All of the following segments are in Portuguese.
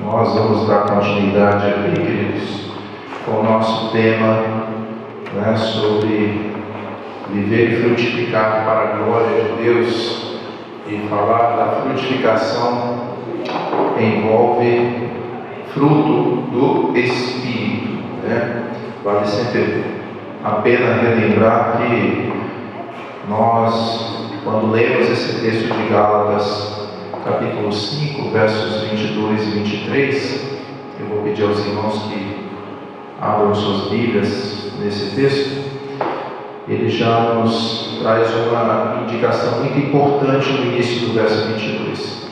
Nós vamos dar continuidade aqui, queridos, com o nosso tema, sobre viver e frutificar para a glória de Deus. E falar da frutificação envolve fruto do Espírito. Vale sempre a pena relembrar que nós, quando lemos esse texto de Gálatas, capítulo 5, versos 22 e 23, eu vou pedir aos irmãos que abram suas Bíblias nesse texto. Ele já nos traz uma indicação muito importante no início do verso 22.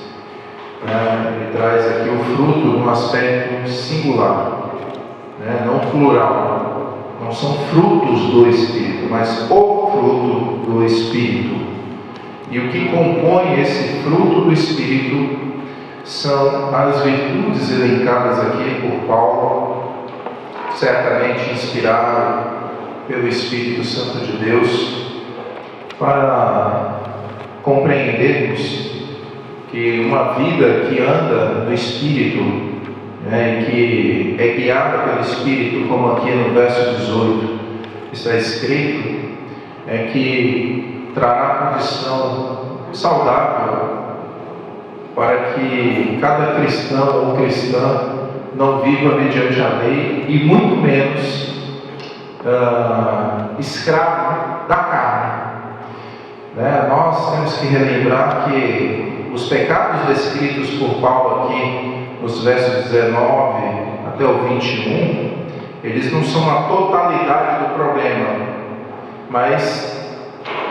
Ele traz aqui o fruto num aspecto singular, não plural. Não são frutos do Espírito, mas o fruto do Espírito. E o que compõe esse fruto do Espírito são as virtudes elencadas aqui por Paulo, certamente inspirado pelo Espírito Santo de Deus, para compreendermos que uma vida que anda no Espírito, e que é guiada pelo Espírito, como aqui no verso 18 está escrito, é que trará condição saudável para que cada cristão ou cristã não viva mediante a lei e muito menos escravo da carne. Nós temos que relembrar que os pecados descritos por Paulo aqui nos versos 19 até o 21, eles não são a totalidade do problema, mas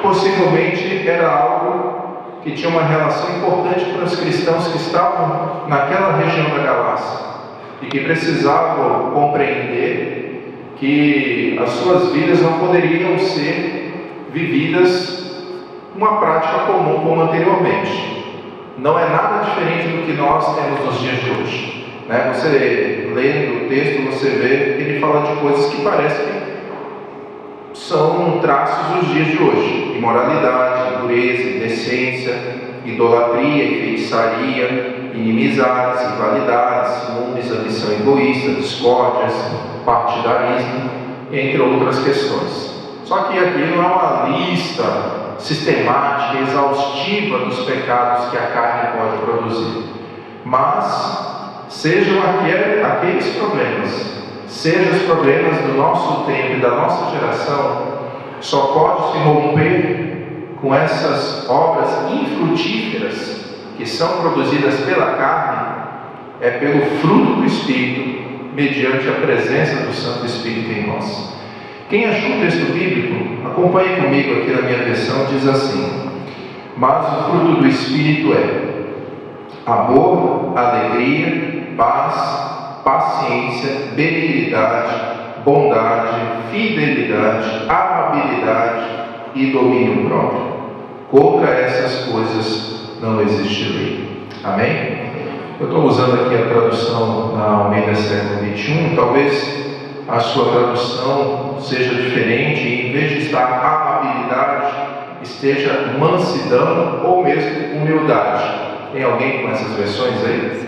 possivelmente era algo que tinha uma relação importante para os cristãos que estavam naquela região da Galácia e que precisavam compreender que as suas vidas não poderiam ser vividas uma prática comum como anteriormente. Não é nada diferente do que nós temos nos dias de hoje. Você lendo o texto, você vê que ele fala de coisas que parecem que são traços dos dias de hoje: imoralidade, impureza, indecência, idolatria, feitiçaria, inimizades, rivalidades, ciúmes, ambição egoísta, discórdias, partidarismo, entre outras questões. Só que aqui não é uma lista sistemática, exaustiva dos pecados que a carne pode produzir, mas sejam aqueles problemas, sejam os problemas do nosso tempo e da nossa geração, só pode se romper com essas obras infrutíferas que são produzidas pela carne, é pelo fruto do Espírito, mediante a presença do Santo Espírito em nós. Quem achou o texto bíblico, acompanhe comigo aqui na minha versão, diz assim: mas o fruto do Espírito é amor, alegria, paz, paciência, benignidade, bondade, fidelidade, amabilidade e domínio próprio. Contra essas coisas não existe lei. Amém? Eu estou usando aqui a tradução na Almeida século XXI, talvez a sua tradução seja diferente e em vez de estar amabilidade, esteja mansidão ou mesmo humildade. Tem alguém com essas versões aí?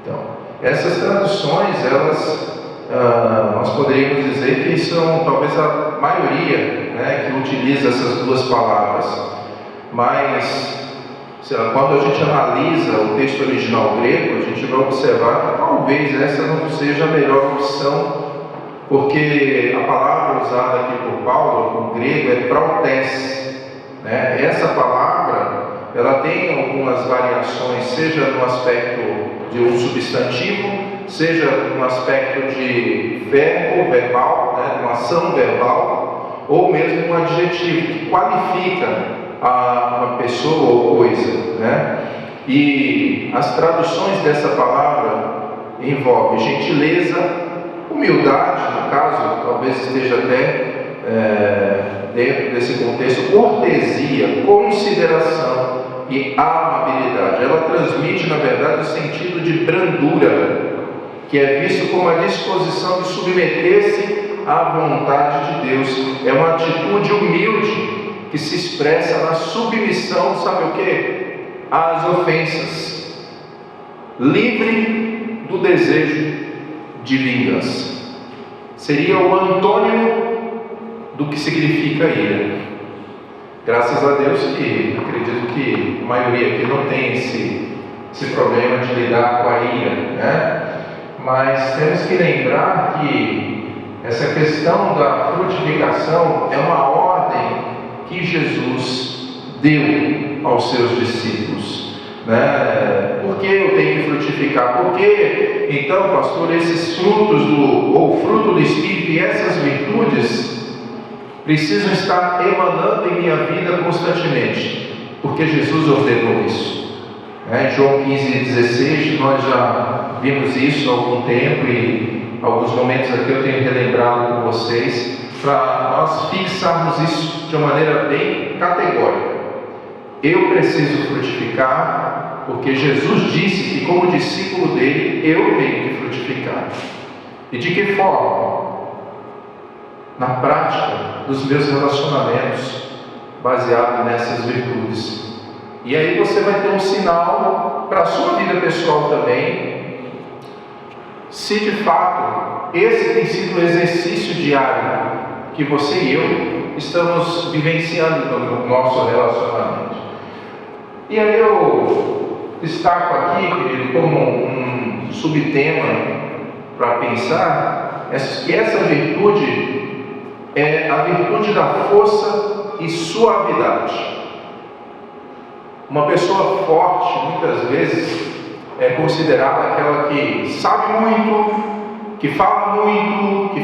Então, essas traduções, nós poderíamos dizer que são talvez a maioria, que utiliza essas duas palavras. Mas quando a gente analisa o texto original grego, a gente vai observar que talvez essa não seja a melhor opção, porque a palavra usada aqui por Paulo, no grego, é protes. Essa palavra, ela tem algumas variações, seja no aspecto de um substantivo, seja no aspecto de verbo, verbal, de uma ação verbal, ou mesmo um adjetivo que qualifica uma pessoa ou coisa, E as traduções dessa palavra envolvem gentileza, humildade, no caso, talvez esteja até dentro desse contexto, cortesia, consideração e amabilidade. Ela transmite, na verdade, o sentido de brandura, que é visto como a disposição de submeter-se à vontade de Deus. É uma atitude humilde que se expressa na submissão, sabe o quê? Às ofensas. livre do desejo de vingança. Seria o antônimo do que significa ira. Graças a Deus que acredito que a maioria aqui não tem esse problema de lidar com a ira, né? Mas temos que lembrar que essa questão da frutificação é uma ordem que Jesus deu aos seus discípulos, né? Por que eu tenho que frutificar? Por que, então, pastor, esses frutos ou fruto do Espírito e essas virtudes precisam estar emanando em minha vida constantemente? Porque Jesus ordenou isso. João 15,16, nós já vimos isso há algum tempo e alguns momentos aqui eu tenho relembrado com vocês, para nós fixarmos isso de uma maneira bem categórica. Eu preciso frutificar, porque Jesus disse que, como discípulo dele, eu tenho que frutificar. E de que forma? Na prática dos meus relacionamentos, baseado nessas virtudes. E aí você vai ter um sinal para a sua vida pessoal também, se de fato esse tem sido o exercício diário que você e eu estamos vivenciando no nosso relacionamento. E aí eu destaco aqui, querido, como um subtema para pensar, que essa virtude é a virtude da força e suavidade. Uma pessoa forte, muitas vezes, é considerada aquela que sabe muito, que fala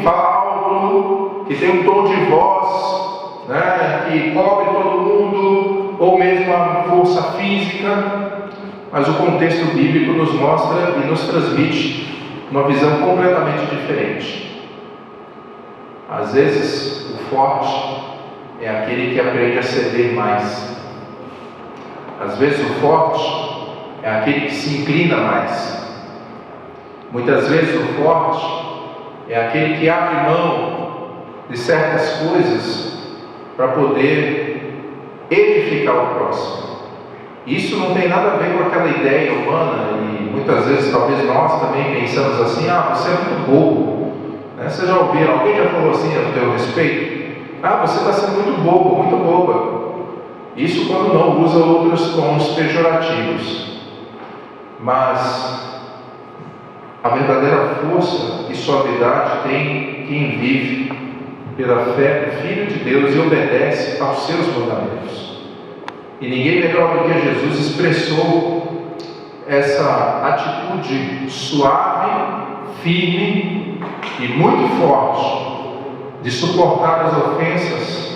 alto, que tem um tom de voz, né, que cobre todo mundo, ou mesmo a força física. Mas o contexto bíblico nos mostra e nos transmite uma visão completamente diferente. Às vezes, o forte é aquele que aprende a ceder mais. Às vezes o forte é aquele que se inclina mais. Muitas vezes o forte é aquele que abre mão de certas coisas para poder edificar o próximo. Isso não tem nada a ver com aquela ideia humana, e muitas vezes talvez nós também pensamos assim: você é muito bobo, né? Você já ouviu, alguém já falou assim a teu respeito? Você está sendo muito bobo, muito boba. Isso quando não usa outros tons pejorativos. Mas a verdadeira força e suavidade tem quem vive pela fé no Filho de Deus e obedece aos seus mandamentos. E ninguém melhor do que Jesus expressou essa atitude suave, firme e muito forte de suportar as ofensas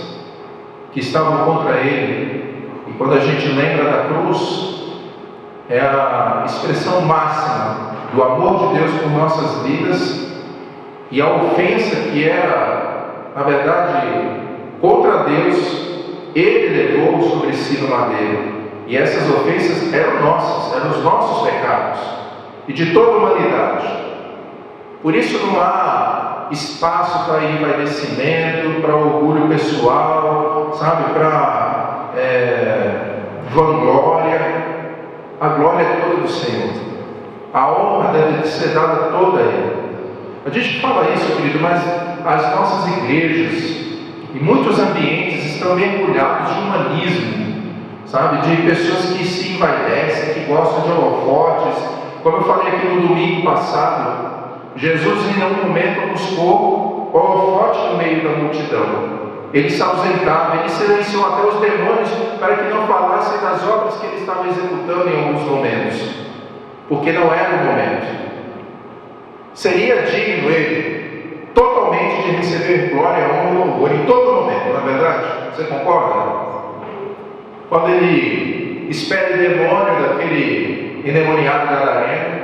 que estavam contra ele. E quando a gente lembra da cruz, é a expressão máxima do amor de Deus por nossas vidas, e a ofensa que era, na verdade, contra Deus, ele levou sobre si no madeiro. E essas ofensas eram nossas, eram os nossos pecados e de toda a humanidade. Por isso não há espaço para envaidecimento, para orgulho pessoal, para vanglória. A glória é toda do Senhor. A honra deve ser dada toda a Ele. A gente fala isso, querido, mas as nossas igrejas e muitos ambientes estão mergulhados de humanismo, de pessoas que se envaidecem, que gostam de holofotes. Como eu falei aqui no domingo passado, Jesus em nenhum momento buscou holofote no meio da multidão. Ele se ausentava, ele silenciou até os demônios para que não falassem das obras que ele estava executando em alguns momentos, porque não era o momento. Seria digno ele totalmente de receber glória, honra e louvor em todo momento, não é verdade? Você concorda? Quando ele expele o demônio daquele endemoniado gadareno,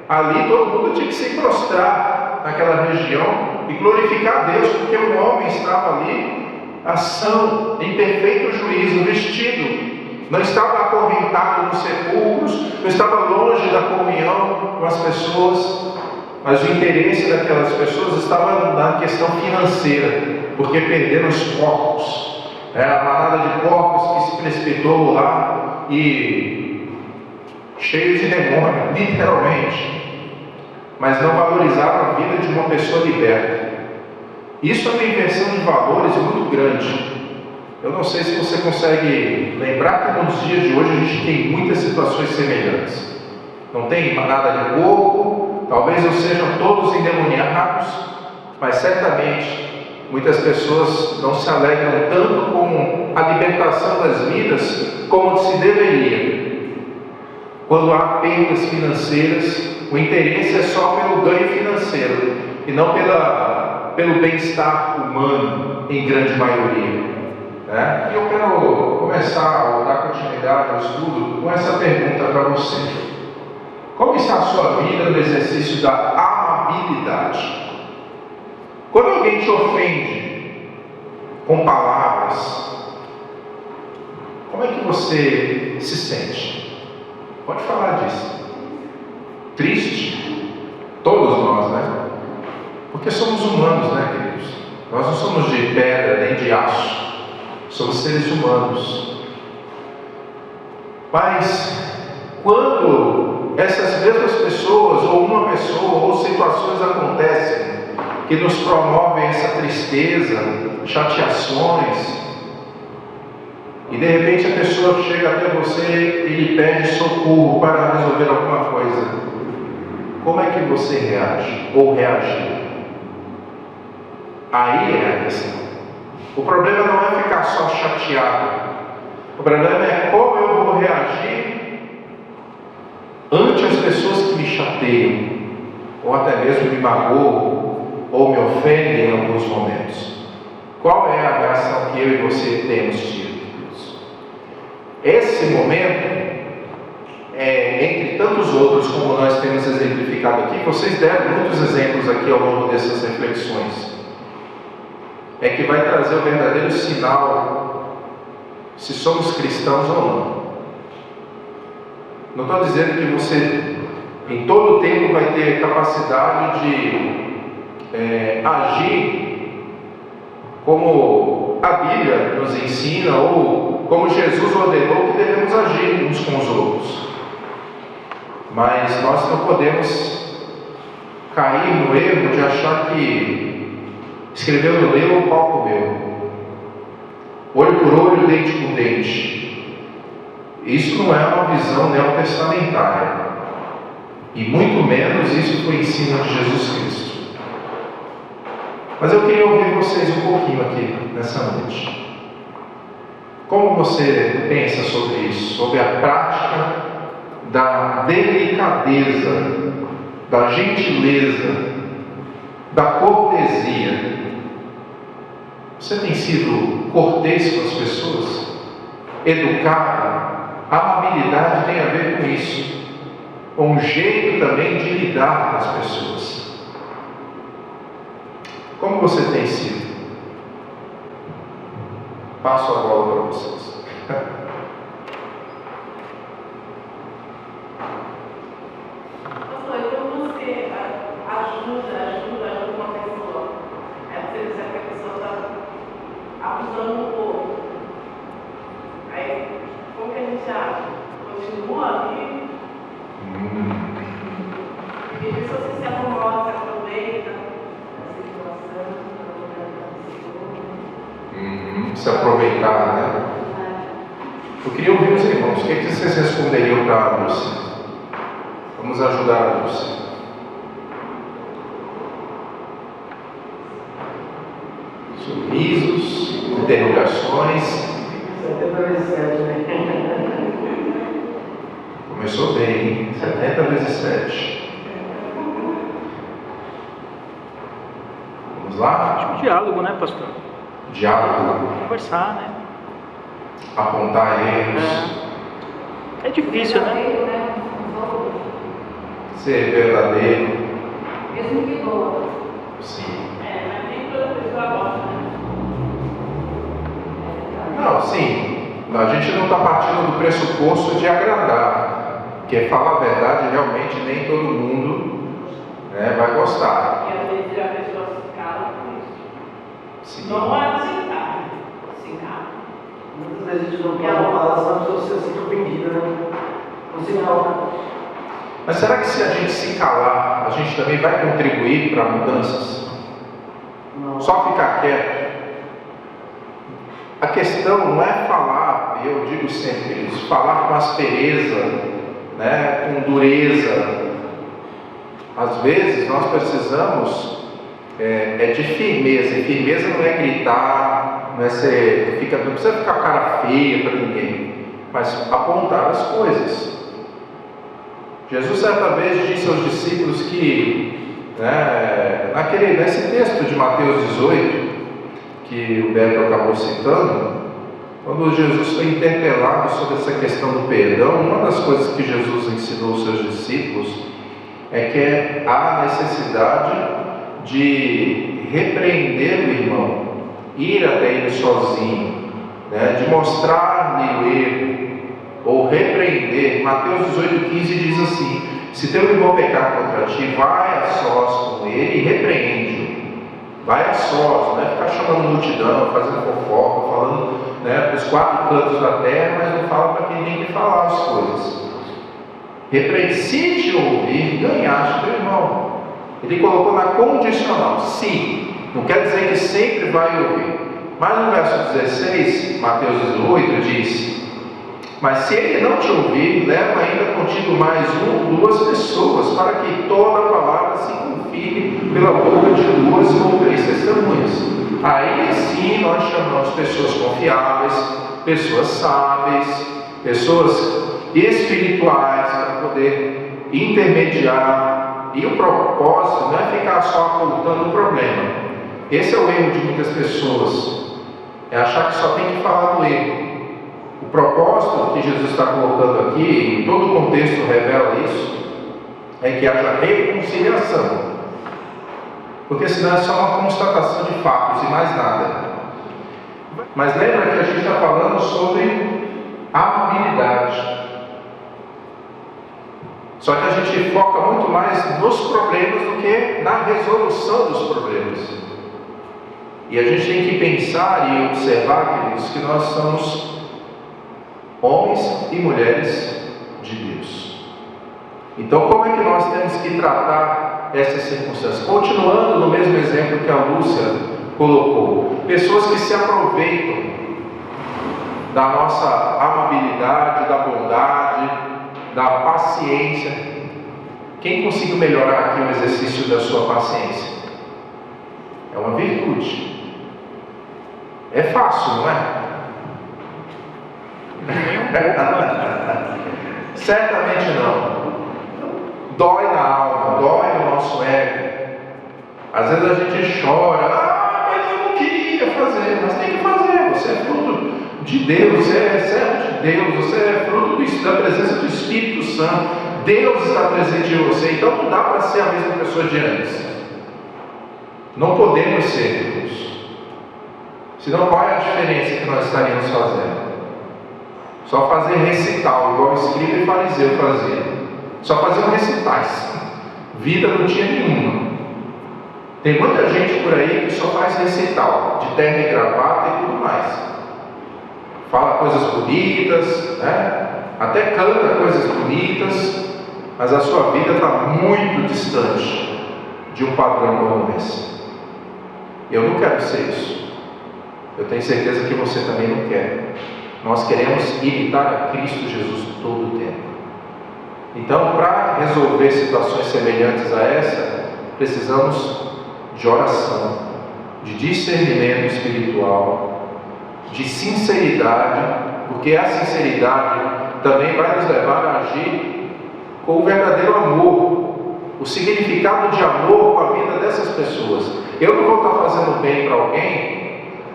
ali todo mundo tinha que se prostrar naquela região e glorificar a Deus, porque o homem estava ali, ação, em perfeito juízo, vestido, não estava acorrentado nos sepulcros, não estava longe da comunhão com as pessoas, mas o interesse daquelas pessoas estava na questão financeira, porque perderam os porcos, a manada de porcos que se precipitou lá e cheio de demônio, literalmente, mas não valorizaram a vida de uma pessoa liberta. Isso é uma inversão de valores muito grande. Eu não sei se você consegue lembrar que nos dias de hoje a gente tem muitas situações semelhantes. Não tem nada de corpo, talvez não sejam todos endemoniados, mas certamente muitas pessoas não se alegram tanto com a libertação das vidas como se deveria. Quando há perdas financeiras, o interesse é só pelo ganho financeiro e não pelo bem-estar humano, em grande maioria. E eu quero começar a dar continuidade ao estudo com essa pergunta para você: como está a sua vida no exercício da amabilidade? Quando alguém te ofende com palavras, como é que você se sente? Pode falar disso. Triste? Todos nós, né? Porque somos humanos, né, queridos? Nós não somos de pedra nem de aço. Somos seres humanos. Mas quando essas mesmas pessoas, ou uma pessoa, ou situações acontecem que nos promovem essa tristeza, chateações, e de repente a pessoa chega até você e lhe pede socorro para resolver alguma coisa, como é que você reage ou reagir? Aí é a questão. O problema não é ficar só chateado. O problema é como eu vou reagir ante as pessoas que me chateiam, ou até mesmo me magoam, ou me ofendem em alguns momentos. Qual é a reação que eu e você temos tido? Esse momento, entre tantos outros como nós temos exemplificado aqui, vocês deram muitos exemplos aqui ao longo dessas reflexões, é que vai trazer o verdadeiro sinal se somos cristãos ou não. Não estou dizendo que você em todo o tempo vai ter capacidade de agir como a Bíblia nos ensina, ou como Jesus ordenou que devemos agir uns com os outros. Mas nós não podemos cair no erro de achar que escreveu no meu, o pau comeu. Olho por olho, dente por dente. Isso não é uma visão neotestamentária. E muito menos isso foi ensino de Jesus Cristo. Mas eu queria ouvir vocês um pouquinho aqui nessa noite. Como você pensa sobre isso? Sobre a prática da delicadeza, da gentileza, da cortesia. Você tem sido cortês com as pessoas? Educado? A amabilidade tem a ver com isso. Um jeito também de lidar com as pessoas. Como você tem sido? Passo a bola para vocês. Pastor, então você ajuda uma pessoa. Você diz que a pessoa está abusando um pouco. Aí, como que a gente age? Continua ali? E se você se acomoda, se aproveita da situação, se aproveitar, né? Eu queria ouvir os irmãos. O que vocês responderiam para a Lúcia? Vamos ajudar a Lúcia. Sorrisos, interrogações. 70 vezes 7, né? Começou bem, hein? 70 vezes 7. Vamos lá? Acho que diálogo, né, pastor? Diálogo. Conversar, né? Apontar erros. É difícil, né? Ser verdadeiro. mesmo que doa. Sim. Mas nem toda pessoa gosta, né? Não, sim. A gente não está partindo do pressuposto de agradar. Porque falar a verdade, realmente nem todo mundo vai gostar. E às vezes a pessoa se cala por isso. Sim. Não é aceitar, se cala. Muitas vezes a gente não pode falar, senão a pessoa se sente ofendida, né? Um sinal. Mas será que se a gente se calar, a gente também vai contribuir para mudanças? Não. Só ficar quieto? A questão não é falar, eu digo sempre isso, falar com aspereza, né, com dureza. Às vezes nós precisamos de firmeza, e firmeza não é gritar, não precisa ficar cara feia para ninguém, mas apontar as coisas. Jesus certa vez disse aos discípulos que, nesse texto de Mateus 18, que o Beto acabou citando, quando Jesus foi interpelado sobre essa questão do perdão, uma das coisas que Jesus ensinou aos seus discípulos é que há necessidade de repreender o irmão, ir até ele sozinho, de mostrar-lhe o erro, ou repreender. Mateus 18,15 diz assim: se teu irmão pecar contra ti, vai a sós com ele e repreende-o. Vai a sós, não é ficar chamando multidão, fazendo fofoca, falando para os quatro cantos da terra, mas não fala para quem tem que falar as coisas. Repreende, se te ouvir, ganhaste teu irmão. Ele colocou na condicional, se. Não quer dizer que sempre vai ouvir. Mas no verso 16, Mateus 18, diz: mas se ele não te ouvir, leva ainda contigo mais duas pessoas, para que toda palavra se confirme pela boca de 2 ou 3 testemunhas. Aí sim nós chamamos pessoas confiáveis, pessoas sábias, pessoas espirituais, para poder intermediar. E o propósito não é ficar só apontando o problema. Esse é o erro de muitas pessoas, é achar que só tem que falar do erro. O propósito que Jesus está colocando aqui, e todo o contexto revela isso, é que haja reconciliação. Porque senão é só uma constatação de fatos e mais nada. Mas lembra que a gente está falando sobre amabilidade. Só que a gente foca muito mais nos problemas do que na resolução dos problemas. E a gente tem que pensar e observar, queridos, que nós somos homens e mulheres de Deus. Então, como é que nós temos que tratar essas circunstâncias? Continuando no mesmo exemplo que a Lúcia colocou, pessoas que se aproveitam da nossa amabilidade, da bondade, da paciência. Quem conseguiu melhorar aqui o exercício da sua paciência? É uma virtude. É fácil, não é? Certamente não. Dói na alma, dói no nosso ego. Às vezes a gente chora, mas eu não queria fazer, mas tem que fazer. Você é fruto de Deus, você é servo de Deus, você é fruto da presença do Espírito Santo. Deus está presente em você, então não dá para ser a mesma pessoa de antes. Não podemos ser Deus. Senão, qual é a diferença que nós estaríamos fazendo? Só fazer recital, igual o escriba e fariseu fazia. Só faziam recitais. Vida não tinha nenhuma. Tem muita gente por aí que só faz recital, de terno e gravata e tudo mais. Fala coisas bonitas, até canta coisas bonitas, mas a sua vida está muito distante de um padrão como esse. Eu não quero ser isso. Eu tenho certeza que você também não quer. Nós queremos imitar a Cristo Jesus todo o tempo. Então, para resolver situações semelhantes a essa, precisamos de oração, de discernimento espiritual, de sinceridade, porque a sinceridade também vai nos levar a agir com o verdadeiro amor, o significado de amor com a vida dessas pessoas. Eu não vou estar fazendo bem para alguém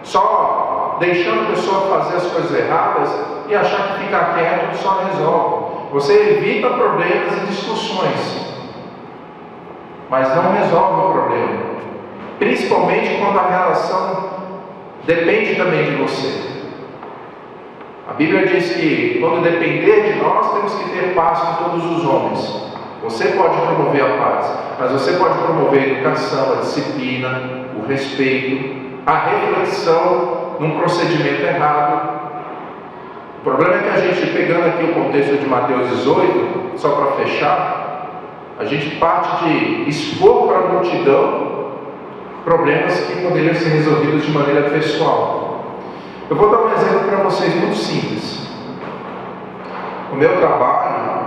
só deixando a pessoa fazer as coisas erradas e achar que ficar quieto só resolve. Você evita problemas e discussões, mas não resolve o problema, principalmente quando a relação depende também de você. A Bíblia diz que quando depender de nós, temos que ter paz com todos os homens. Você pode promover a paz, mas você pode promover a educação, a disciplina, o respeito, a reflexão num procedimento errado. problema é que a gente, pegando aqui o contexto de Mateus 18, só para fechar, a gente parte de expor para a multidão problemas que poderiam ser resolvidos de maneira pessoal. Eu vou dar um exemplo para vocês muito simples. No meu trabalho,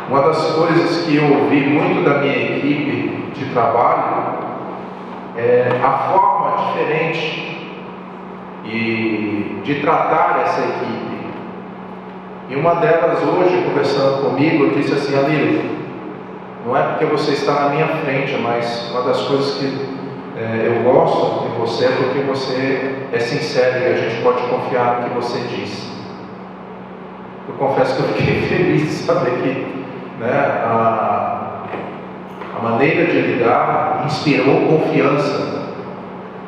uma das coisas que eu ouvi muito da minha equipe de trabalho é a forma diferente de tratar essa equipe. E uma delas hoje, conversando comigo, disse assim: Alírio, não é porque você está na minha frente, mas uma das coisas que eu gosto de você é porque você é sincero e a gente pode confiar no que você diz. Eu confesso que eu fiquei feliz de saber que a maneira de lidar inspirou confiança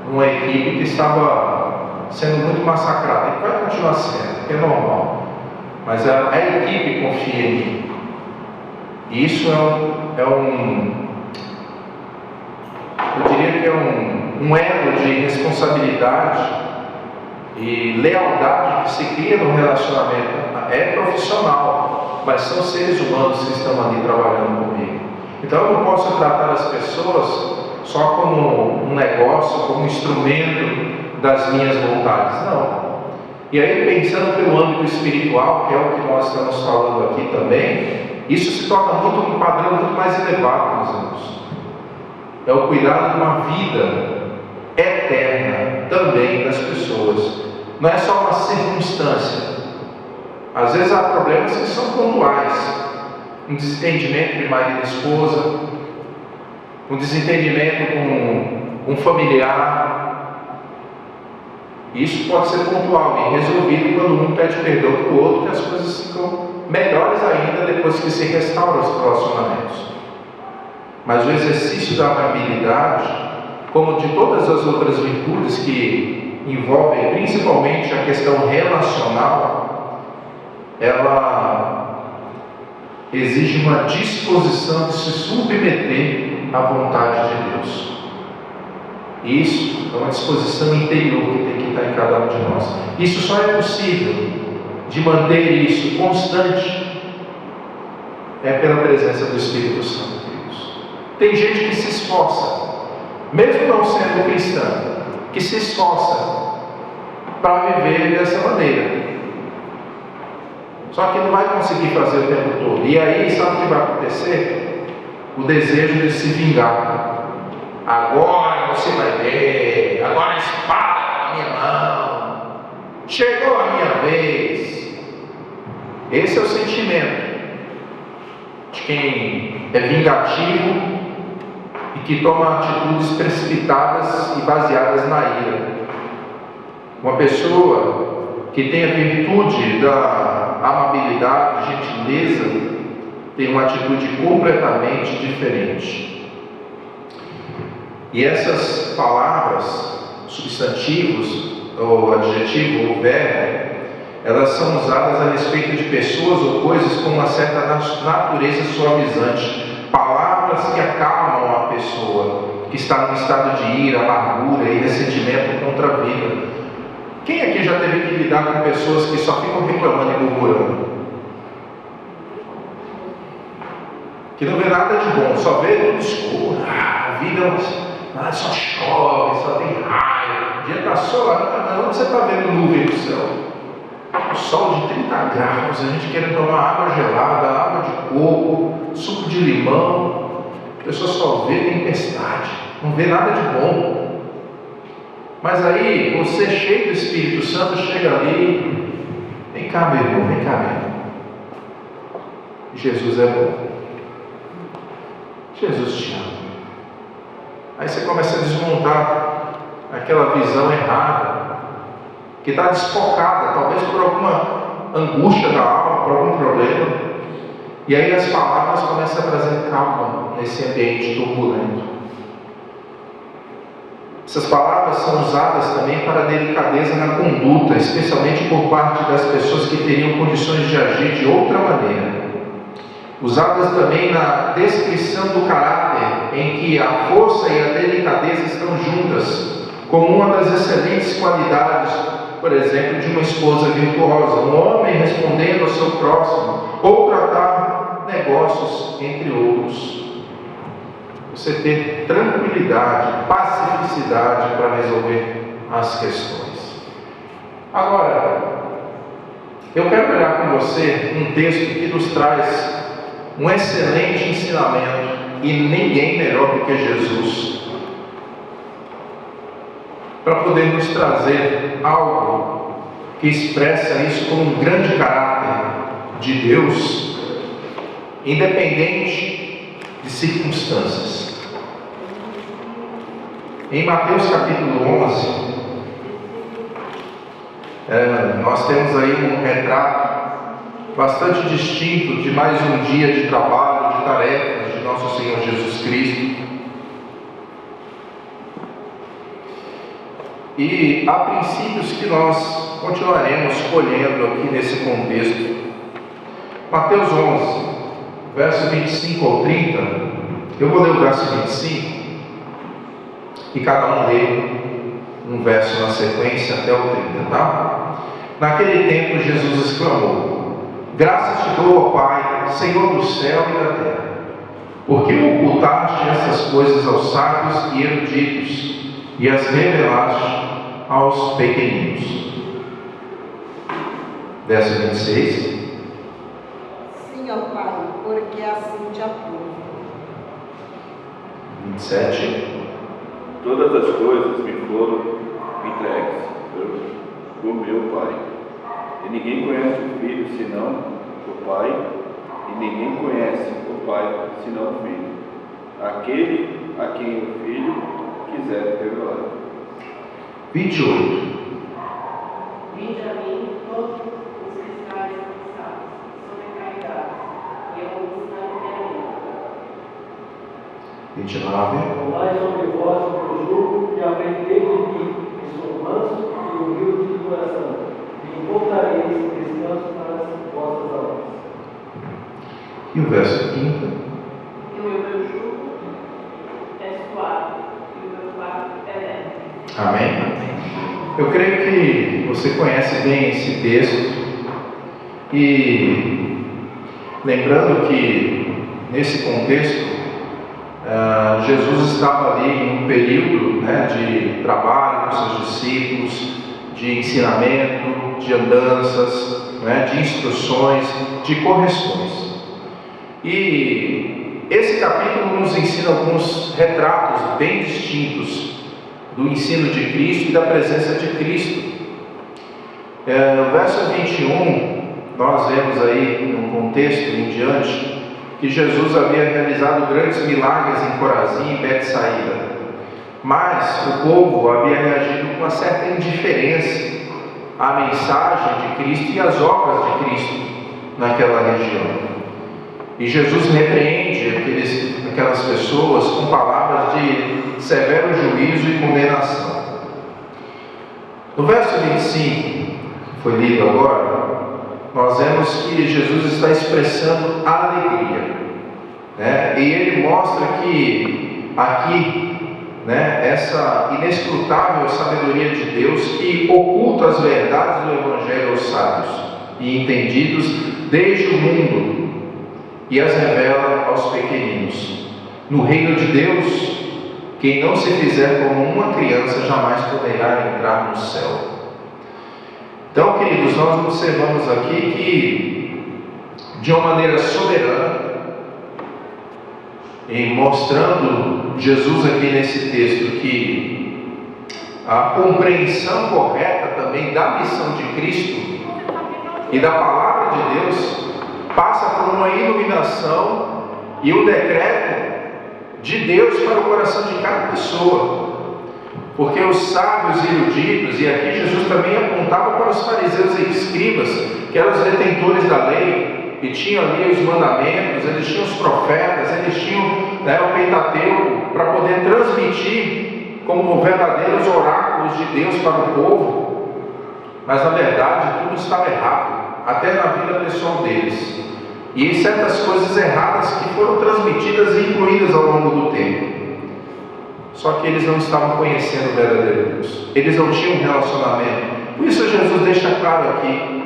numa equipe que estava sendo muito massacrada, e vai continuar sendo, é normal, mas a equipe confia em mim. E isso eu diria que é um elo de responsabilidade e lealdade que se cria no relacionamento. É profissional, mas são seres humanos que estão ali trabalhando comigo. Então eu não posso tratar as pessoas só como um negócio, como um instrumento das minhas vontades, não. E aí, pensando pelo âmbito espiritual, que é o que nós estamos falando aqui também, isso se torna um padrão muito mais elevado, meus irmãos. É o cuidado de uma vida eterna também das pessoas. Não é só uma circunstância. Às vezes há problemas que são pontuais. Um desentendimento de marido e esposa, um desentendimento com um familiar. Isso pode ser pontual e resolvido quando um pede perdão para o outro, que as coisas ficam melhores ainda depois que se restauram os relacionamentos. Mas o exercício da amabilidade, como de todas as outras virtudes que envolvem principalmente a questão relacional, ela exige uma disposição de se submeter à vontade de Deus. Isso é uma disposição interior que tem que estar em cada um de nós. Isso só é possível de manter isso constante pela presença do Espírito Santo, queridos. Tem gente que se esforça, mesmo não sendo cristã, que se esforça para viver dessa maneira. Só que não vai conseguir fazer o tempo todo. E aí, sabe o que vai acontecer? O desejo de se vingar. Agora você vai ver, agora a espada está na minha mão, chegou a minha vez. Esse é o sentimento de quem é vingativo e que toma atitudes precipitadas e baseadas na ira. Uma pessoa que tem a virtude da amabilidade, gentileza, tem uma atitude completamente diferente. E essas palavras, substantivos, ou adjetivo, ou verbo, elas são usadas a respeito de pessoas ou coisas com uma certa natureza suavizante. Palavras que acalmam a pessoa que está num estado de ira, amargura e ressentimento contra a vida. Quem aqui já teve que lidar com pessoas que só ficam reclamando e murmurando? Que não vê nada de bom, só vê tudo escuro. A vida só chove, só tem raio. O dia está solando, onde você está vendo nuvem no céu? O sol de 30 graus, a gente querendo tomar água gelada, água de coco, suco de limão. A pessoa só vê tempestade, não vê nada de bom. Mas aí, você cheio do Espírito Santo, chega ali, vem cá, meu irmão, vem cá, meu irmão. Jesus é bom. Jesus te ama. Aí você começa a desmontar aquela visão errada, que está desfocada, talvez por alguma angústia da alma, por algum problema. E aí as palavras começam a trazer calma nesse ambiente turbulento. Essas palavras são usadas também para delicadeza na conduta, especialmente por parte das pessoas que teriam condições de agir de outra maneira. Usadas também na descrição do caráter, em que a força e a delicadeza estão juntas, como uma das excelentes qualidades por exemplo, de uma esposa virtuosa, um homem respondendo ao seu próximo, ou tratar negócios, entre outros. Você ter tranquilidade, pacificidade para resolver as questões. Agora, eu quero olhar com você um texto que nos traz um excelente ensinamento, e ninguém melhor do que Jesus, para poder nos trazer algo que expressa isso como um grande caráter de Deus, independente de circunstâncias. Em Mateus capítulo 11, nós temos aí um retrato bastante distinto de mais um dia de trabalho, de tarefas de nosso Senhor Jesus Cristo. E há princípios que nós continuaremos colhendo aqui nesse contexto. Mateus 11, verso 25 ao 30, eu vou ler o verso 25, e cada um lê um verso na sequência até o 30, tá? Naquele tempo Jesus exclamou: graças te dou, ó Pai, Senhor do céu e da terra, porque ocultaste essas coisas aos sábios e eruditos, e as revelaste aos pequeninos. Verso 26. Sim, ó Pai, porque assim te aprovo. 27. Todas as coisas me foram entregues por meu Pai. E ninguém conhece o Filho senão o Pai, e ninguém conhece o Pai senão o Filho, aquele a quem o Filho quiser revelar. 28. Vinde a mim todos os que estáis cansados, sobrecarregados, e eu vos aliviarei. 29. Tomai sobre vós o meu jugo e aprendei de mim, que sou manso e humilde de coração, e encontrareis descanso para as vossas almas. E o verso 30. E o meu jugo é suave, e o meu fardo é leve. Amém? Eu creio que você conhece bem esse texto, e lembrando que nesse contexto Jesus estava ali em um período de trabalho com seus discípulos, de ensinamento, de andanças, de instruções, de correções. E esse capítulo nos ensina alguns retratos bem distintos do ensino de Cristo e da presença de Cristo. No verso 21, nós vemos aí, num contexto em diante, que Jesus havia realizado grandes milagres em Corazim e Betsaída, mas o povo havia reagido com uma certa indiferença à mensagem de Cristo e às obras de Cristo naquela região. E Jesus repreende aquelas pessoas com palavras de severo juízo e condenação. No verso 25, que foi lido agora, nós vemos que Jesus está expressando alegria, e ele mostra que aqui, essa inescrutável sabedoria de Deus que oculta as verdades do Evangelho aos sábios e entendidos desde o mundo e as revela aos pequeninos. No reino de Deus, quem não se fizer como uma criança jamais poderá entrar no céu. Então, queridos, nós observamos aqui que, de uma maneira soberana, e mostrando Jesus aqui nesse texto que a compreensão correta também da missão de Cristo e da palavra de Deus passa por uma iluminação e um decreto de Deus para o coração de cada pessoa. Porque os sábios e eruditos, e aqui Jesus também apontava para os fariseus e escribas, que eram os detentores da lei, e tinham ali os mandamentos, eles tinham os profetas, eles tinham o Pentateuco, para poder transmitir como verdadeiros oráculos de Deus para o povo. Mas na verdade tudo estava errado, até na vida pessoal deles, e certas coisas erradas que foram transmitidas e incluídas ao longo do tempo. Só que eles não estavam conhecendo o verdadeiro Deus, eles não tinham um relacionamento Por isso Jesus deixa claro aqui: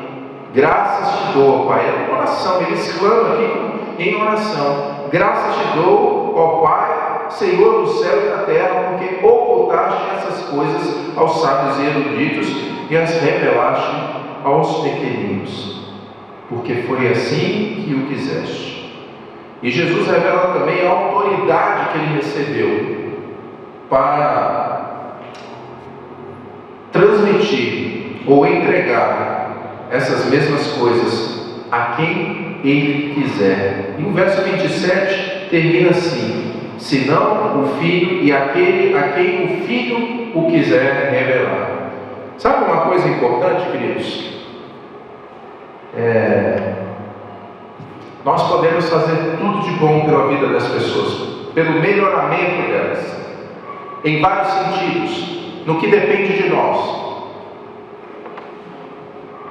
graças te dou, ó Pai. É uma oração, ele exclama aqui em oração: graças te dou, ó Pai, Senhor do céu e da terra, porque ocultaste essas coisas aos sábios e eruditos e as revelaste aos pequeninos, porque foi assim que o quiseste. E Jesus revela também a autoridade que ele recebeu para transmitir ou entregar essas mesmas coisas a quem ele quiser. E o verso 27 termina assim: senão o Filho e aquele a quem o Filho o quiser revelar. Sabe uma coisa importante, queridos? Nós podemos fazer tudo de bom pela vida das pessoas, pelo melhoramento delas, em vários sentidos, no que depende de nós.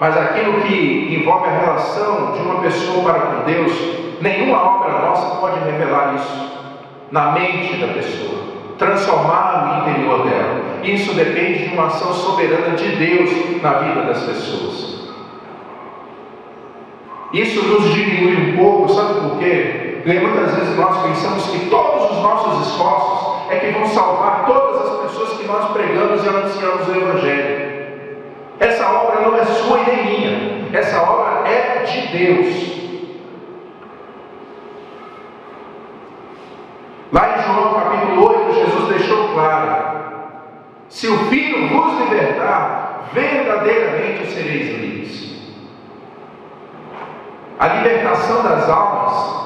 Mas aquilo que envolve a relação de uma pessoa para com Deus, nenhuma obra nossa pode revelar isso na mente da pessoa, transformar no interior dela. Isso depende de uma ação soberana de Deus na vida das pessoas. Isso nos diminui um pouco, sabe por quê? Porque muitas vezes nós pensamos que todos os nossos esforços é que vão salvar todas as pessoas que nós pregamos e anunciamos o Evangelho. Essa obra não é sua e nem minha, essa obra é de Deus. Lá em João capítulo 8, Jesus deixou claro: se o Filho vos libertar, verdadeiramente sereis livres. A libertação das almas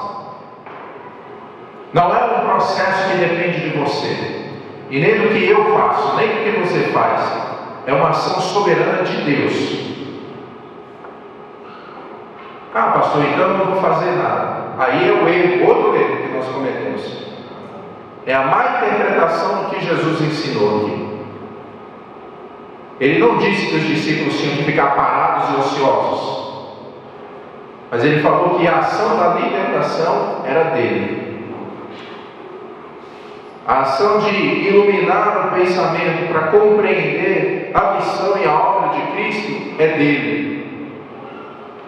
não é um processo que depende de você, e nem do que eu faço, nem do que você faz. É uma ação soberana de Deus. Ah, pastor, então eu não vou fazer nada. Aí é o erro, outro erro que nós cometemos. É a má interpretação do que Jesus ensinou aqui. Ele não disse que os discípulos tinham que ficar parados e ociosos, mas ele falou que a ação da libertação era dele. A ação de iluminar o pensamento para compreender a missão e a obra de Cristo é dele.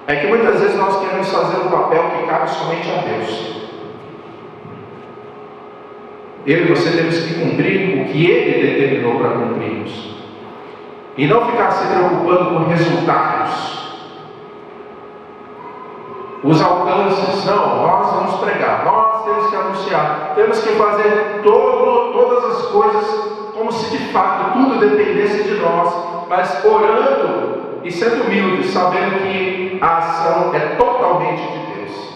É que muitas vezes nós queremos fazer um papel que cabe somente a Deus. Eu e você temos que cumprir o que Ele determinou para cumprirmos, e não ficar se preocupando com resultados, os alcances. Não, nós vamos pregar, nós temos que anunciar, temos que fazer todas as coisas como se de fato tudo dependesse de nós, mas orando e sendo humildes, sabendo que a ação é totalmente de Deus.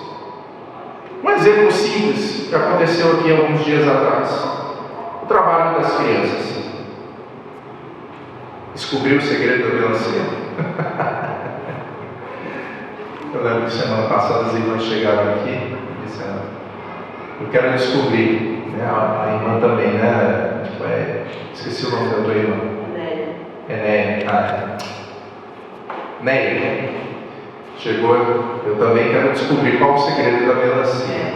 Um exemplo simples que aconteceu aqui alguns dias atrás: o trabalho das crianças. Descobriu o segredo da melancia. Eu lembro que semana passada as irmãs chegaram aqui e disseram: eu quero descobrir, né? A irmã também, né? Esqueci o nome da tua irmã. Néia. Néia. Chegou, eu também quero descobrir qual o segredo da melancia.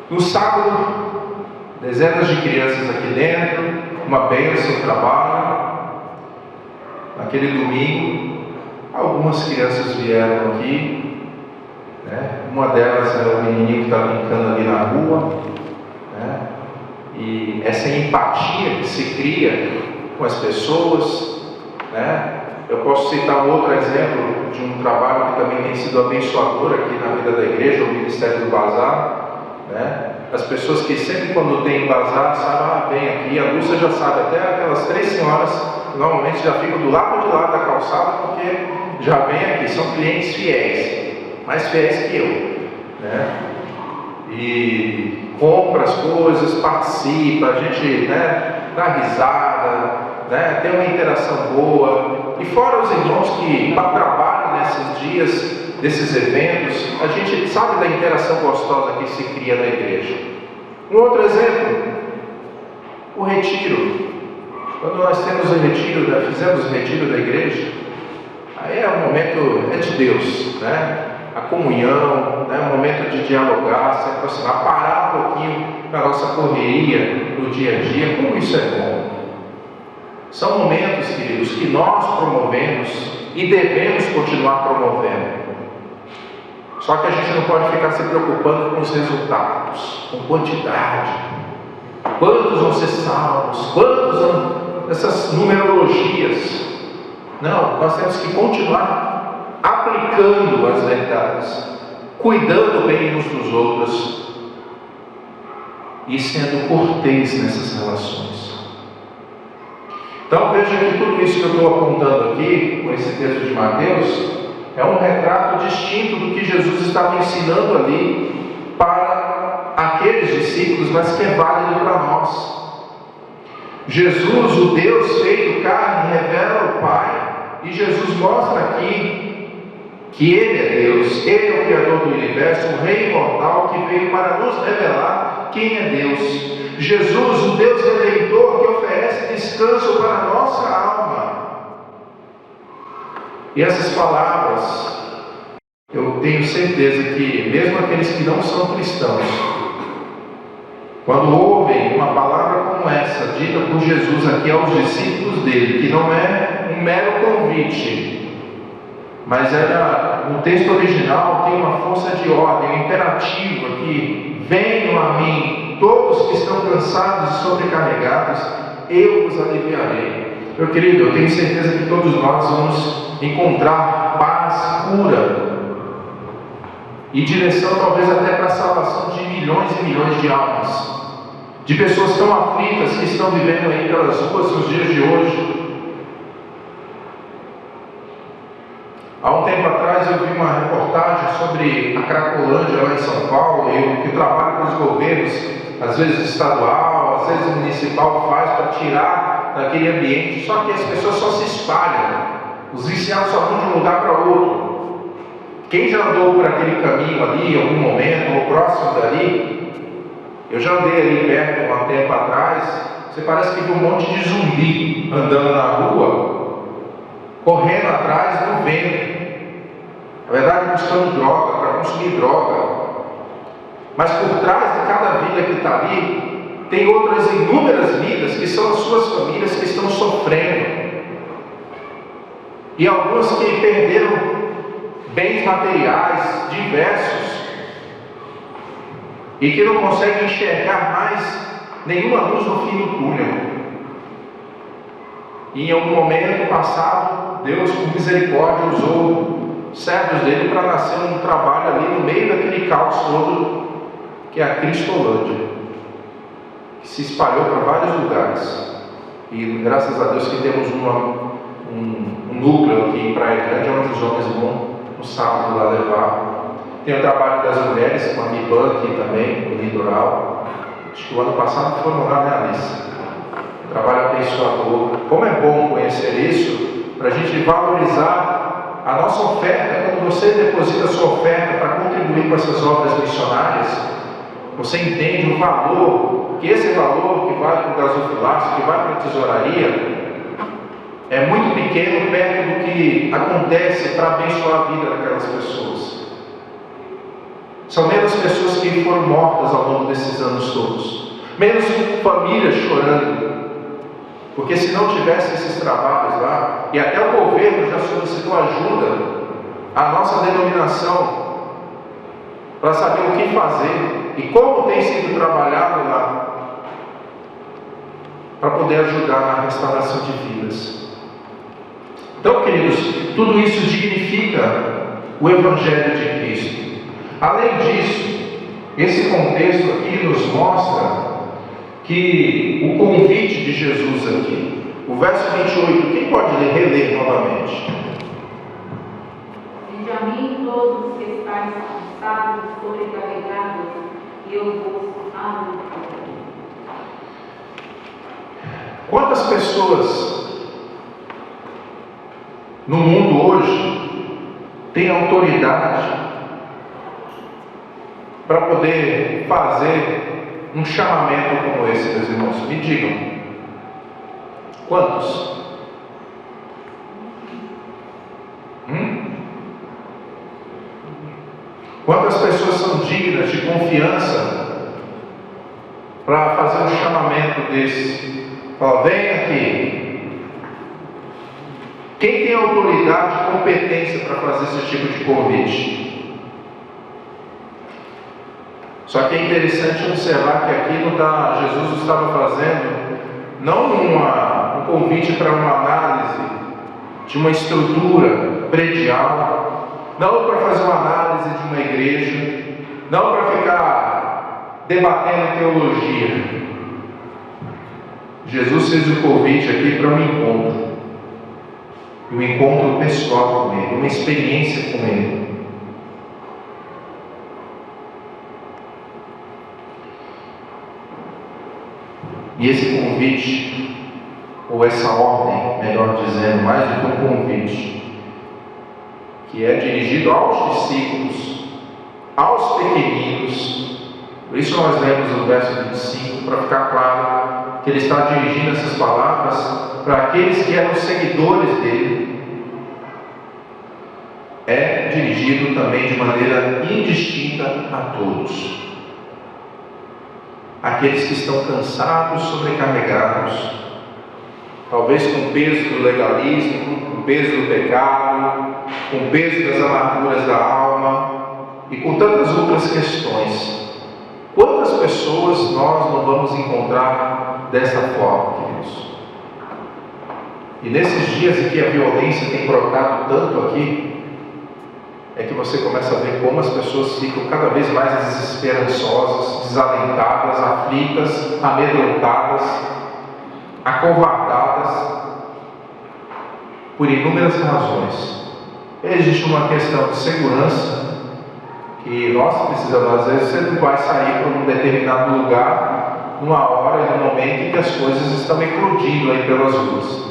No sábado, dezenas de crianças aqui dentro, uma bênção, trabalho. Naquele domingo, algumas crianças vieram aqui, né? Uma delas é o menininho que está brincando ali na rua, né? E essa empatia que se cria com as pessoas, né? Eu posso citar um outro exemplo de um trabalho que também tem sido abençoador aqui na vida da igreja, o Ministério do Bazar, né? As pessoas que sempre quando tem bazar, sabem, vem aqui, a Lúcia já sabe, até aquelas 3 senhoras normalmente já ficam do lado de lá da calçada, porque já vem aqui, são clientes fiéis, mais fiéis que eu, né? E compra as coisas, participa, a gente, né, dá risada, né, tem uma interação boa. E fora os irmãos que trabalham nesses dias, desses eventos, a gente sabe da interação gostosa que se cria na igreja. Um outro exemplo, o retiro. Quando nós temos o retiro, fizemos o retiro da igreja, aí é um momento, é de Deus, né? A comunhão, né? Um momento de dialogar, se aproximar, parar um pouquinho da nossa correria no dia a dia. Como isso é bom! São momentos, queridos, que nós promovemos e devemos continuar promovendo. Só que a gente não pode ficar se preocupando com os resultados, com quantidade. Quantos vão ser salvos? Quantos vão... essas numerologias. Não, nós temos que continuar aplicando as verdades, cuidando bem uns dos outros e sendo cortês nessas relações. Então veja que tudo isso que eu estou apontando aqui, com esse texto de Mateus, é um retrato distinto do que Jesus estava ensinando ali para aqueles discípulos, mas que é válido para nós. Jesus, o Deus feito carne, revela o Pai, e Jesus mostra aqui que Ele é Deus, Ele é o Criador do Universo, o Rei imortal que veio para nos revelar quem é Deus. Jesus, o Deus Redentor que oferece descanso para a nossa alma. E essas palavras, eu tenho certeza que mesmo aqueles que não são cristãos, quando ouvem uma palavra como essa, dita por Jesus aqui aos discípulos dele, que não é um mero convite, mas no texto original tem uma força de ordem, um imperativo aqui: venham a mim, todos que estão cansados e sobrecarregados, eu vos aliviarei. Meu querido, eu tenho certeza que todos nós vamos encontrar paz, cura e direção, talvez até para a salvação de milhões e milhões de almas, de pessoas tão aflitas que estão vivendo aí pelas ruas nos dias de hoje. Há um tempo atrás eu vi uma reportagem sobre a Cracolândia lá em São Paulo, eu que trabalho com os governos, às vezes estadual, às vezes municipal, faz para tirar daquele ambiente, só que as pessoas só se espalham, os viciados só vão de um lugar para outro. Quem já andou por aquele caminho ali, em algum momento, ou próximo dali, eu já andei ali perto há um tempo atrás, você parece que viu um monte de zumbi andando na rua, correndo atrás do vento, na verdade buscando droga, para consumir droga. Mas por trás de cada vida que está ali, tem outras inúmeras vidas que são as suas famílias que estão sofrendo. E algumas que perderam bens materiais diversos e que não conseguem enxergar mais nenhuma luz no fim do túnel. E em algum momento passado, Deus, com misericórdia, usou servos dele para nascer um trabalho ali no meio daquele caos todo, que é a Cristolândia, que se espalhou para vários lugares. E graças a Deus que temos um núcleo aqui em Praia Grande, onde os homens vão no sábado lá levar. Tem o trabalho das mulheres com a MIBAN aqui também, no litoral. Acho que o ano passado foram lá, né, Alice? Trabalho abençoador. Como é bom conhecer isso, para a gente valorizar a nossa oferta. Quando você deposita a sua oferta para contribuir com essas obras missionárias, você entende o valor, que esse valor que vai para o gasofilaço, que vai para a tesouraria, é muito pequeno perto do que acontece para abençoar a vida daquelas pessoas. São menos pessoas que foram mortas ao longo desses anos todos, menos famílias chorando, porque se não tivesse esses trabalhos lá, e até o governo já solicitou ajuda à nossa denominação para saber o que fazer e como tem sido trabalhado lá para poder ajudar na restauração de vidas. Então, queridos, tudo isso dignifica o Evangelho de Cristo. Além disso, esse contexto aqui nos mostra que o convite de Jesus aqui, o verso 28, quem pode reler novamente? Vinde a mim todos que estáis cansados e sobrecarregados, e eu vos aliviarei. Quantas pessoas no mundo hoje têm autoridade para poder fazer um chamamento como esse, meus irmãos? Me digam. Quantos? Quantas pessoas são dignas de confiança para fazer um chamamento desse? Fala, vem aqui, Quem tem autoridade e competência para fazer esse tipo de convite? Só que é interessante observar que aqui Jesus estava fazendo não um convite para uma análise de uma estrutura predial, não para fazer uma análise de uma igreja, não para ficar debatendo teologia. Jesus fez o convite aqui para um encontro. Um encontro pessoal com Ele, uma experiência com Ele. E esse convite, ou essa ordem, melhor dizendo, mais do que um convite, que é dirigido aos discípulos, aos pequeninos. Por isso nós lemos o verso 25, para ficar claro que ele está dirigindo essas palavras para aqueles que eram seguidores dele. É dirigido também de maneira indistinta a todos. Aqueles que estão cansados, sobrecarregados, talvez com o peso do legalismo, com o peso do pecado, com o peso das amarguras da alma e com tantas outras questões. Quantas pessoas nós não vamos encontrar dessa forma, queridos? E nesses dias em que a violência tem brotado tanto aqui, é que você começa a ver como as pessoas ficam cada vez mais desesperançosas, desalentadas, aflitas, amedrontadas, acovardadas, por inúmeras razões. Existe uma questão de segurança, que nós precisamos, às vezes você não vai sair para um determinado lugar, numa hora e num momento em que as coisas estão eclodindo aí pelas ruas.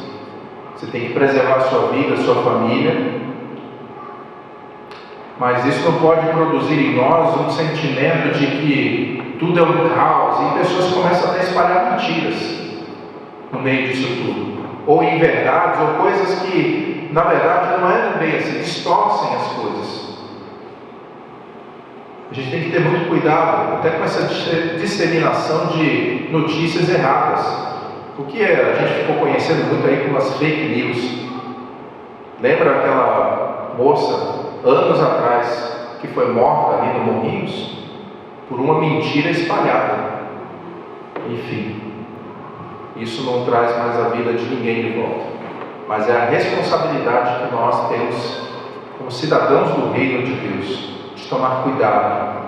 Você tem que preservar a sua vida, a sua família, mas isso não pode produzir em nós um sentimento de que tudo é um caos, e pessoas começam a espalhar mentiras no meio disso tudo, ou inverdades, ou coisas que na verdade não é bem assim, distorcem as coisas. A gente tem que ter muito cuidado até com essa disseminação de notícias erradas. O que é? A gente ficou conhecendo muito aí com as fake news. Lembra aquela moça anos atrás que foi morta ali no Morrinhos por uma mentira espalhada? Enfim, isso não traz mais a vida de ninguém de volta, mas é a responsabilidade que nós temos como cidadãos do reino de Deus de tomar cuidado.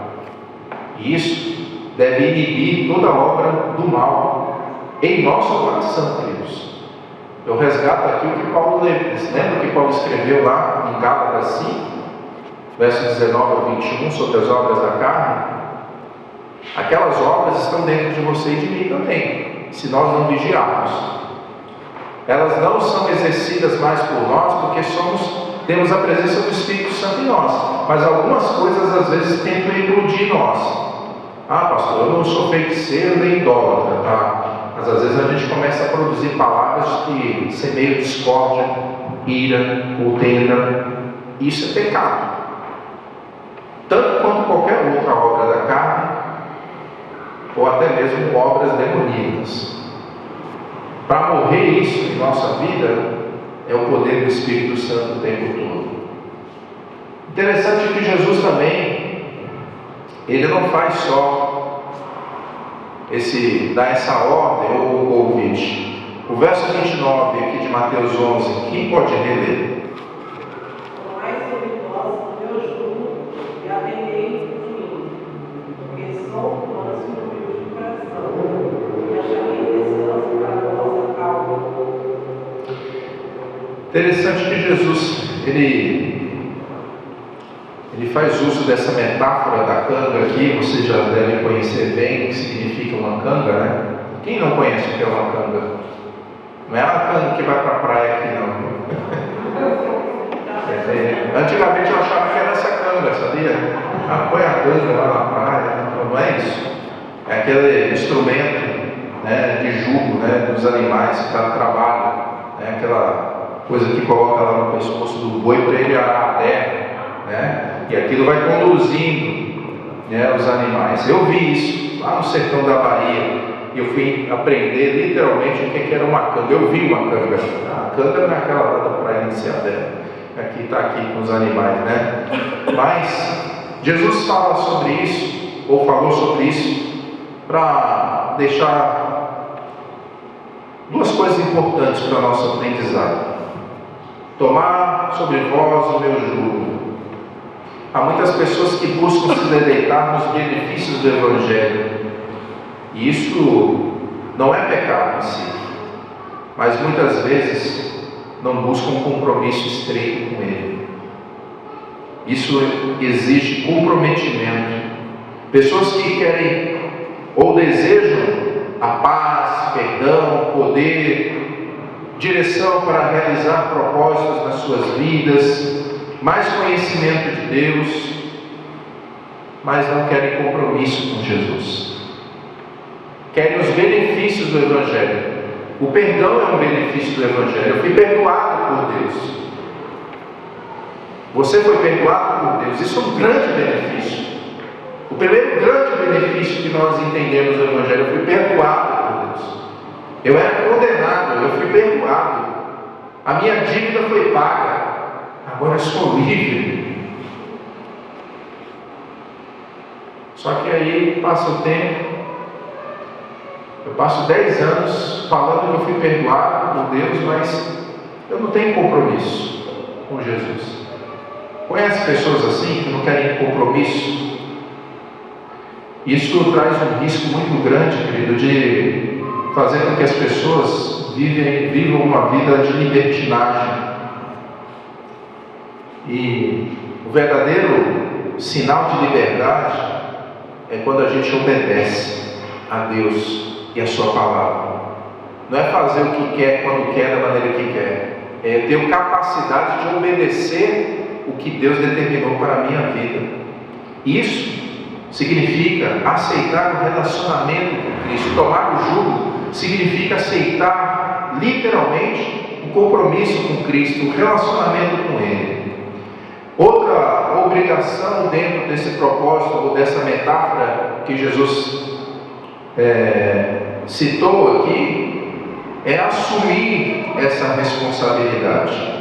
E isso deve inibir toda obra do mal em nosso coração, queridos. Eu resgato aqui o que Paulo lembra que Paulo escreveu lá em Gálatas 5, versos 19 ao 21, sobre as obras da carne. Aquelas obras estão dentro de você e de mim também, se nós não vigiarmos. Elas não são exercidas mais por nós, porque temos a presença do Espírito Santo em nós, mas algumas coisas às vezes tentam eclodir em nós. Ah, pastor, eu não sou feiticeiro nem idólatra, tá? Mas às vezes a gente começa a produzir palavras que semeiam discórdia, ira, contenda. Isso é pecado, tanto quanto qualquer outra obra da carne, ou até mesmo obras demoníacas. Para morrer isso em nossa vida, é o poder do Espírito Santo o tempo todo. Interessante que Jesus também, ele não faz só dá essa ordem ou convite. O verso 29 aqui de Mateus 11, quem pode reler? Tomai sobre vós o meu jugo e aprendei de mim, porque sou manso e humilde de coração, e acharei descanso para a vossa alma. Interessante que Jesus, ele faz uso dessa metáfora da canga aqui. Vocês já devem conhecer bem o que significa uma canga, né? Quem não conhece o que é uma canga? Não é a canga que vai para a praia aqui, não. Antigamente eu achava que era essa canga, sabia? Põe a canga lá na praia, não é isso? É aquele instrumento, né, de jugo, né, dos animais para trabalho, né, aquela coisa que coloca lá no pescoço do boi para ele arar a terra, né? E aquilo vai conduzindo né, os animais. Eu vi isso lá no sertão da Bahia. Eu fui aprender literalmente o que era uma canga. Eu vi uma canga. A canga não é aquela lá da praia inicial dela. Aqui está aqui com os animais, né? Mas Jesus fala sobre isso, ou falou sobre isso, para deixar duas coisas importantes para o nosso aprendizado. Tomar sobre vós o meu jugo. Há muitas pessoas que buscam se deleitar nos benefícios do Evangelho. E isso não é pecado em si, mas muitas vezes não buscam um compromisso estreito com Ele. Isso exige comprometimento. Pessoas que querem ou desejam a paz, perdão, poder, direção para realizar propósitos nas suas vidas, mais conhecimento de Deus, mas não querem compromisso com Jesus. Querem os benefícios do Evangelho. O perdão é um benefício do Evangelho. Eu fui perdoado por Deus. Você foi perdoado por Deus. Isso é um grande benefício. O primeiro grande benefício que nós entendemos do Evangelho: eu fui perdoado por Deus. Eu era condenado, eu fui perdoado. A minha dívida foi paga. Agora eu sou livre. Só que aí passa o tempo. Eu passo 10 anos falando que eu fui perdoado por Deus, mas eu não tenho compromisso com Jesus. Conhece pessoas assim que não querem compromisso? Isso traz um risco muito grande, querido, de fazer com que as pessoas vivam uma vida de libertinagem. E o verdadeiro sinal de liberdade é quando a gente obedece a Deus e a sua palavra. Não é fazer o que quer, quando quer, da maneira que quer. É ter capacidade de obedecer o que Deus determinou para a minha vida. Isso significa aceitar o relacionamento com Cristo. Tomar o jugo significa aceitar literalmente o compromisso com Cristo, o relacionamento com Ele. Outra obrigação dentro desse propósito, ou dessa metáfora que Jesus citou aqui, é assumir essa responsabilidade.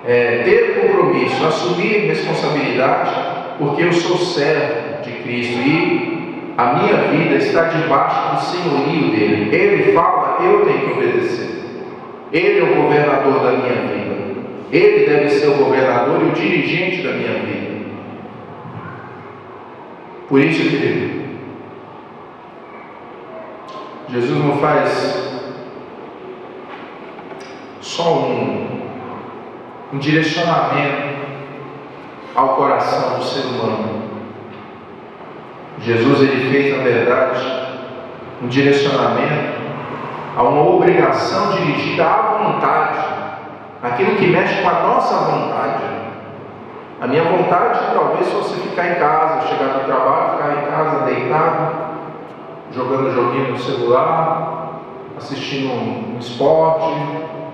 Ter compromisso, assumir responsabilidade, porque eu sou servo de Cristo e a minha vida está debaixo do senhorio dele. Ele fala, eu tenho que obedecer. Ele é o governador da minha vida. Ele deve ser o governador e o dirigente da minha vida. Por isso, querido, Jesus não faz só um direcionamento ao coração do ser humano. Jesus, ele fez, na verdade, um direcionamento a uma obrigação dirigida à vontade, aquilo que mexe com a nossa vontade. A minha vontade talvez fosse ficar em casa, chegar do trabalho, ficar em casa deitado, jogando joguinho no celular, assistindo um esporte,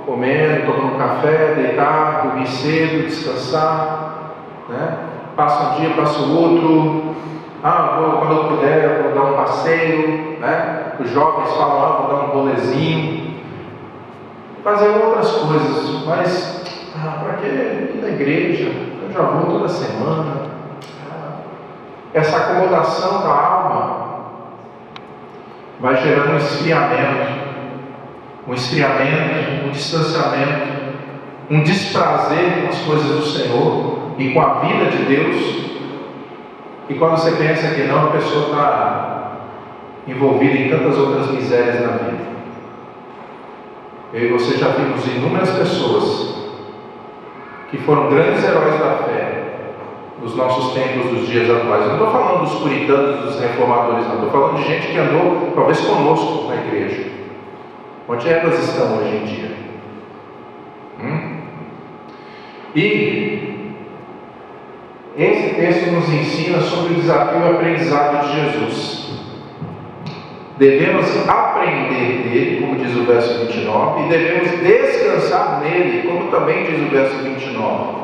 comendo, tomando um café, deitar, dormir cedo, descansar, né? Passa um dia, passa o outro. Quando eu puder, vou dar um passeio, né? Os jovens falam, vou dar um rolezinho, fazer outras coisas, mas para que ir na igreja? Eu já vou toda semana. Essa acomodação da alma vai gerando um esfriamento, um distanciamento, um desprazer com as coisas do Senhor e com a vida de Deus. E quando você pensa que não, a pessoa está envolvida em tantas outras misérias na vida. Eu e você já vimos inúmeras pessoas que foram grandes heróis da fé nos nossos tempos dos dias atuais. Eu não estou falando dos puritanos, dos reformadores, não. Estou falando de gente que andou, talvez, conosco na igreja. Onde elas estão hoje em dia? E esse texto nos ensina sobre o desafio e aprendizado de Jesus. Devemos aprender dele, como diz o verso 29, e devemos descansar nele, como também diz o verso 29.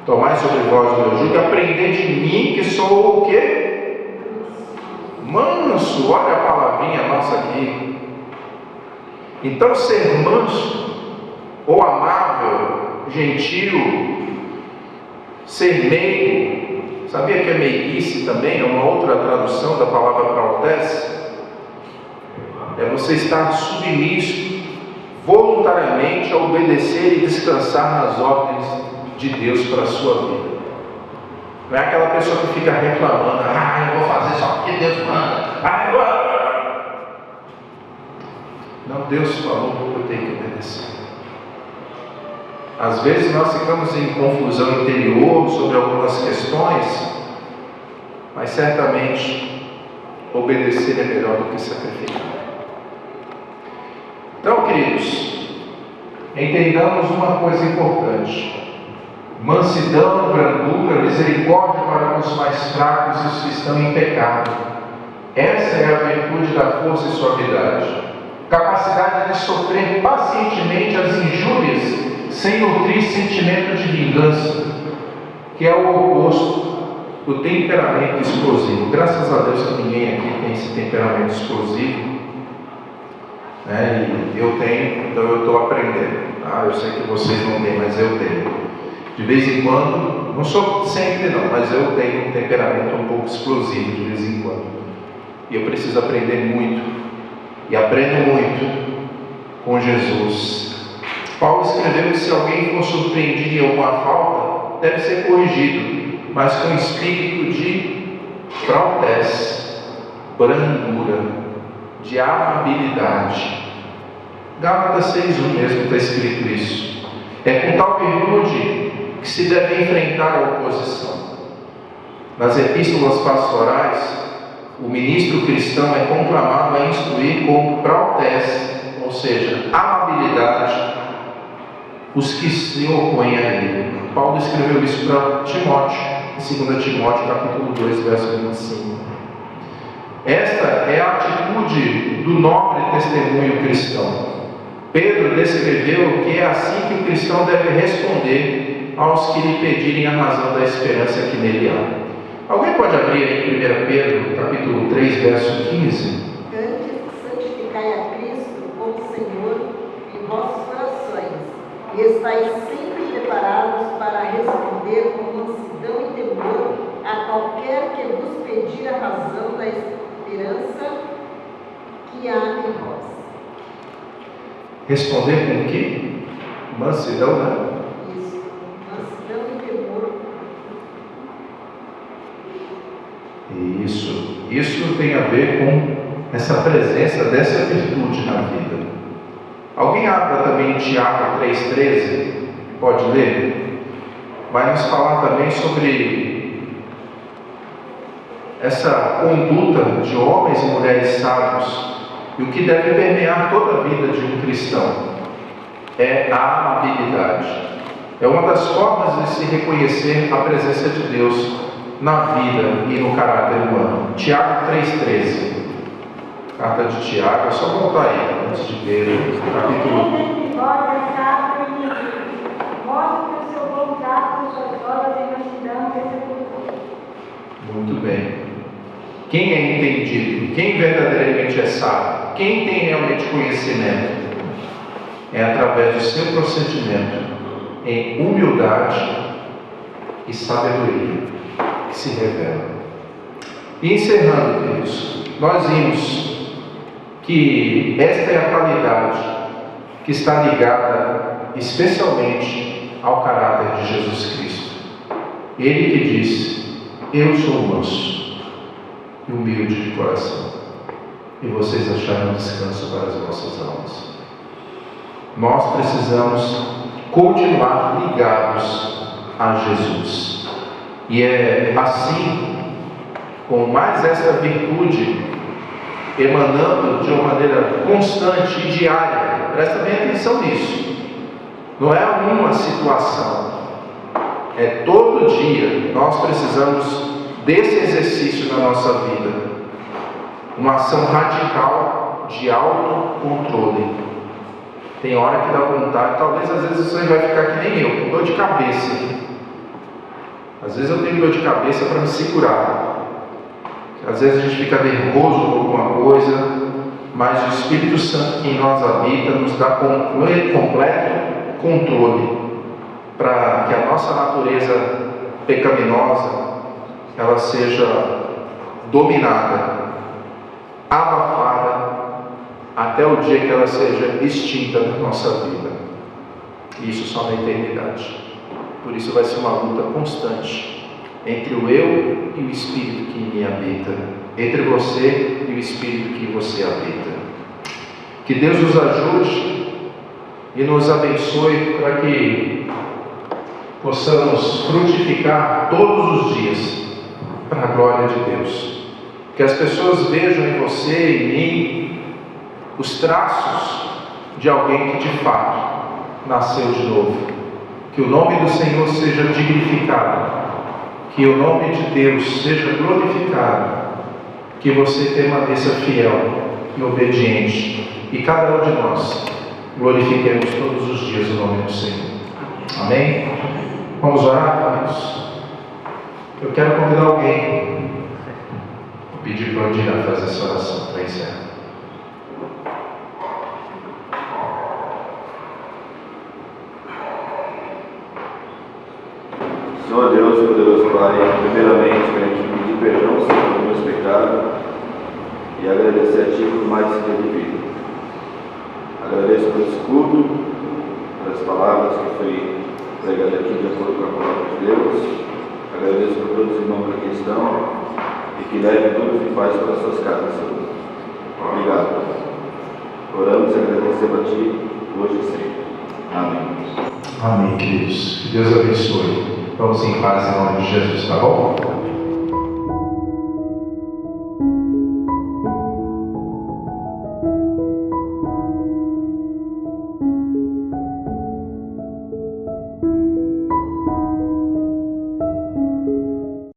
Tomai sobre vós o meu jugo e aprendei de mim, que sou o quê? Manso. Olha a palavrinha nossa aqui. Então, ser manso, ou amável, gentil, ser meigo. Sabia que a meiguice também é uma outra tradução da palavra prautese? É você estar submisso voluntariamente a obedecer e descansar nas ordens de Deus para a sua vida. Não é aquela pessoa que fica reclamando: eu vou fazer só porque Deus manda. Não, Deus falou, eu tenho que obedecer. Às vezes nós ficamos em confusão interior sobre algumas questões, mas certamente obedecer é melhor do que sacrificar. Então, queridos, entendamos uma coisa importante: mansidão, brandura, misericórdia para os mais fracos e os que estão em pecado. Essa é a virtude da força e suavidade. Capacidade de sofrer pacientemente as injúrias sem nutrir sentimento de vingança, que é o oposto do temperamento explosivo. Graças a Deus que ninguém aqui tem esse temperamento explosivo, né? E eu tenho, então eu estou aprendendo. Eu sei que vocês não têm, mas eu tenho. De vez em quando, não sou sempre não, mas eu tenho um temperamento um pouco explosivo de vez em quando. E eu preciso aprender muito. E aprendo muito com Jesus. Paulo escreveu que se alguém for surpreendido em alguma falta, deve ser corrigido, mas com espírito de prautese, brandura, de amabilidade. Gálatas 6:1 mesmo está escrito isso. É com tal virtude que se deve enfrentar a oposição. Nas epístolas pastorais, o ministro cristão é conclamado a instruir com prautese, ou seja, amabilidade, os que se opõem a ele. Paulo escreveu isso para Timóteo, em 2 Timóteo, capítulo 2, verso 25. Esta é a atitude do nobre testemunho cristão. Pedro descreveu que é assim que o cristão deve responder aos que lhe pedirem a razão da esperança que nele há. Alguém pode abrir em 1 Pedro, capítulo 3, verso 15? Antes, santificai a Cristo como Senhor em vossos corações, e estáis sempre preparados para responder com mansidão e temor a qualquer que vos pedir a razão da esperança que há em vós. Responder com o quê? Mansidão, né? Isso, mansidão e temor. Isso tem a ver com essa presença dessa virtude na vida. Alguém abra também Tiago 3,13? Pode ler? Vai nos falar também sobre essa conduta de homens e mulheres sábios e o que deve permear toda a vida de um cristão. É a amabilidade. É uma das formas de se reconhecer a presença de Deus na vida e no caráter humano. Tiago 3,13. Carta de Tiago, é só voltar aí, antes de ver o capítulo. Muito bem. Quem é entendido? Quem verdadeiramente é sábio? Quem tem realmente conhecimento? É através do seu procedimento em humildade e sabedoria que se revela. E encerrando, queridos, nós vimos que esta é a qualidade que está ligada especialmente ao caráter de Jesus Cristo. Ele que disse: eu sou manso e humilde de coração, e vocês acharam descanso para as vossas almas. Nós precisamos continuar ligados a Jesus. E é assim, com mais esta virtude emanando de uma maneira constante e diária. Presta bem atenção nisso. Não é uma situação, é todo dia. Nós precisamos desse exercício na nossa vida, uma ação radical de autocontrole. Tem hora que dá vontade, talvez às vezes você vai ficar que nem eu, com dor de cabeça. Às vezes eu tenho dor de cabeça para me segurar. Às vezes a gente fica nervoso com alguma coisa, mas o Espírito Santo que em nós habita nos dá completo controle para que a nossa natureza pecaminosa ela seja dominada, abafada, até o dia que ela seja extinta da nossa vida. Isso só na eternidade. Por isso vai ser uma luta constante entre o eu e o Espírito que em mim habita, entre você e o Espírito que em você habita. Que Deus nos ajude e nos abençoe para que possamos frutificar todos os dias para a glória de Deus. Que as pessoas vejam em você e em mim os traços de alguém que de fato nasceu de novo. Que o nome do Senhor seja dignificado, que o nome de Deus seja glorificado, que você permaneça fiel e obediente, e cada um de nós glorifiquemos todos os dias o nome do Senhor. Amém? Vamos orar, amigos? Eu quero convidar alguém, vou pedir para o Andina fazer essa oração para encerrar. Senhor Deus, poderoso Pai, primeiramente venho aqui pedir perdão, Senhor, pelos meus pecados e agradecer a Ti por mais que tenha vivido. Agradeço por esse culto, pelas palavras que foi pregado aqui de acordo com a palavra de Deus. Agradeço por todos os irmãos que aqui estão e que levem todos em paz para suas casas, Senhor. Obrigado. Oramos e agradecemos a Ti hoje e sempre. Amém. Amém, queridos. Que Deus abençoe. Vamos em paz em nome de Jesus, tá bom?